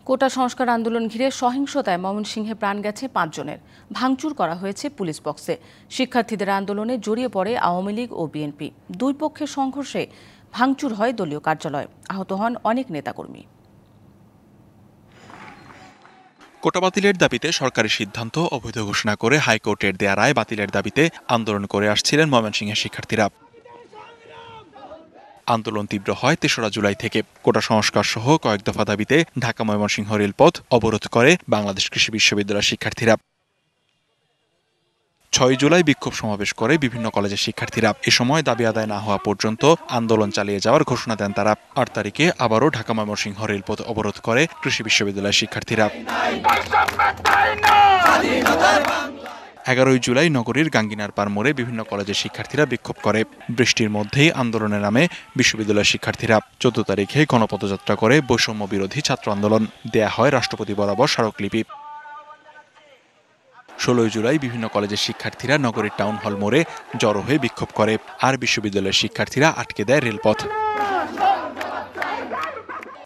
কোটা সংস্কার আন্দোলন ঘিরে সহিংসতায় ময়মনসিংহে প্রাণ গেছে ৫ জনের। ভাঙচুর করা হয়েছে পুলিশ বক্সে। শিক্ষার্থীদের আন্দোলনে জড়িয়ে পড়ে আওয়ামী লীগ ও বিএনপি। দুই পক্ষের সংঘর্ষে ভাঙচুর হয় দলীয় কার্যালয়। আহত হন অনেক নেতাকর্মী। কোটা বাতিলের দাবিতে সরকারি সিদ্ধান্ত অবৈধ ঘোষণা করে হাইকোর্টের দেয়া রায় বাতিলের দাবিতে আন্দোলন করে আসছিলেন ময়মনসিংহের শিক্ষার্থীরা। আন্দোলন তীব্র হয় ৩রা জুলাই থেকে। কোটা সংস্কার সহ কয়েক দফা দাবিতে ঢাকা ময়মনসিংহ রেলপথ অবরোধ করে বাংলাদেশ কৃষি বিশ্ববিদ্যালয়ের শিক্ষার্থীরা। ৬ জুলাই বিক্ষোভ সমাবেশ করে বিভিন্ন কলেজের শিক্ষার্থীরা। এ সময় দাবি আদায় না হওয়া পর্যন্ত আন্দোলন চালিয়ে যাওয়ার ঘোষণা দেন তারা। ৮ তারিখে আবারও ঢাকা ময়মনসিংহ রেলপথ অবরোধ করে কৃষি বিশ্ববিদ্যালয়ের শিক্ষার্থীরা। ১১ জুলাই নগরীর গাঙ্গিনার পার মোড়ে বিভিন্ন কলেজের শিক্ষার্থীরা বিক্ষোভ করে। বৃষ্টির মধ্যেই আন্দোলনে নামে বিশ্ববিদ্যালয়ের শিক্ষার্থীরা। ১৪ তারিখে গণপদযাত্রা করে বৈষম্য বিরোধী ছাত্র আন্দোলন। দেয়া হয় রাষ্ট্রপতি বরাবর স্মারকলিপি। ১৬ জুলাই বিভিন্ন কলেজের শিক্ষার্থীরা নগরীর টাউন হল মোড়ে জড়ো হয়ে বিক্ষোভ করে, আর বিশ্ববিদ্যালয়ের শিক্ষার্থীরা আটকে দেয় রেলপথ।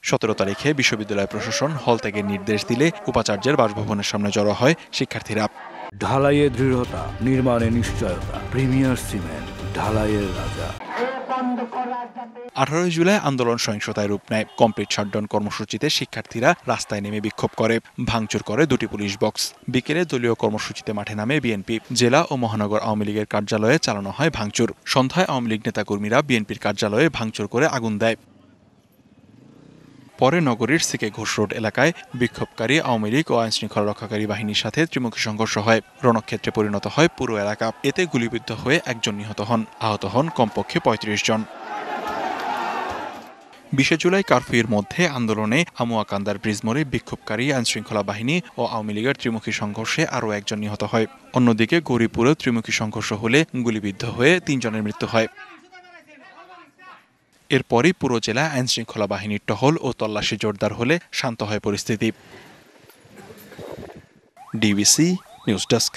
১৭ তারিখে বিশ্ববিদ্যালয় প্রশাসন হল ত্যাগের নির্দেশ দিলে উপাচার্যের বাসভবনের সামনে জড়ো হয় শিক্ষার্থীরা। ঢালাইয়ে দৃঢ়তা, নির্মাণে নিশ্চয়তা। প্রিমিয়ার সিমেন্ট, ঢালাইয়ের রাজা। ১৮ জুলাই আন্দোলন সহিংসতায় রূপ নেয়। কমপ্লিট শাটডাউন কর্মসূচিতে শিক্ষার্থীরা রাস্তায় নেমে বিক্ষোভ করে, ভাঙচুর করে ২টি পুলিশ বক্স। বিকেলে দলীয় কর্মসূচিতে মাঠে নামে বিএনপি। জেলা ও মহানগর আওয়ামী লীগের কার্যালয়ে চালানো হয় ভাঙচুর। সন্ধ্যায় আওয়ামী লীগ নেতাকর্মীরা বিএনপির কার্যালয়ে ভাঙচুর করে আগুন দেয়। পরে নগরীর সিকে ঘোষ রোড এলাকায় বিক্ষোভকারী আওয়ামী লীগ ও আইনশৃঙ্খলা রক্ষাকারী বাহিনীর সাথে ত্রিমুখী সংঘর্ষ হয়। রণক্ষেত্রে পরিণত হয় পুরো এলাকা। এতে গুলিবিদ্ধ হয়ে একজন নিহত হন। আহত হন কমপক্ষে ৩৫ জন। ২০ জুলাই কারফিউর মধ্যে আন্দোলনে আমুয়াকান্দার ব্রিজ মোড়ে বিক্ষোভকারী আইনশৃঙ্খলা বাহিনী ও আওয়ামী লীগের ত্রিমুখী সংঘর্ষে আরও একজন নিহত হয়। অন্যদিকে গৌরীপুরেও ত্রিমুখী সংঘর্ষ হলে গুলিবিদ্ধ হয়ে ৩ জনের মৃত্যু হয়। এরপরই পুরো জেলায় আইনশৃঙ্খলা বাহিনীর টহল ও তল্লাশি জোরদার হলে শান্ত হয় পরিস্থিতি। DBC news desk.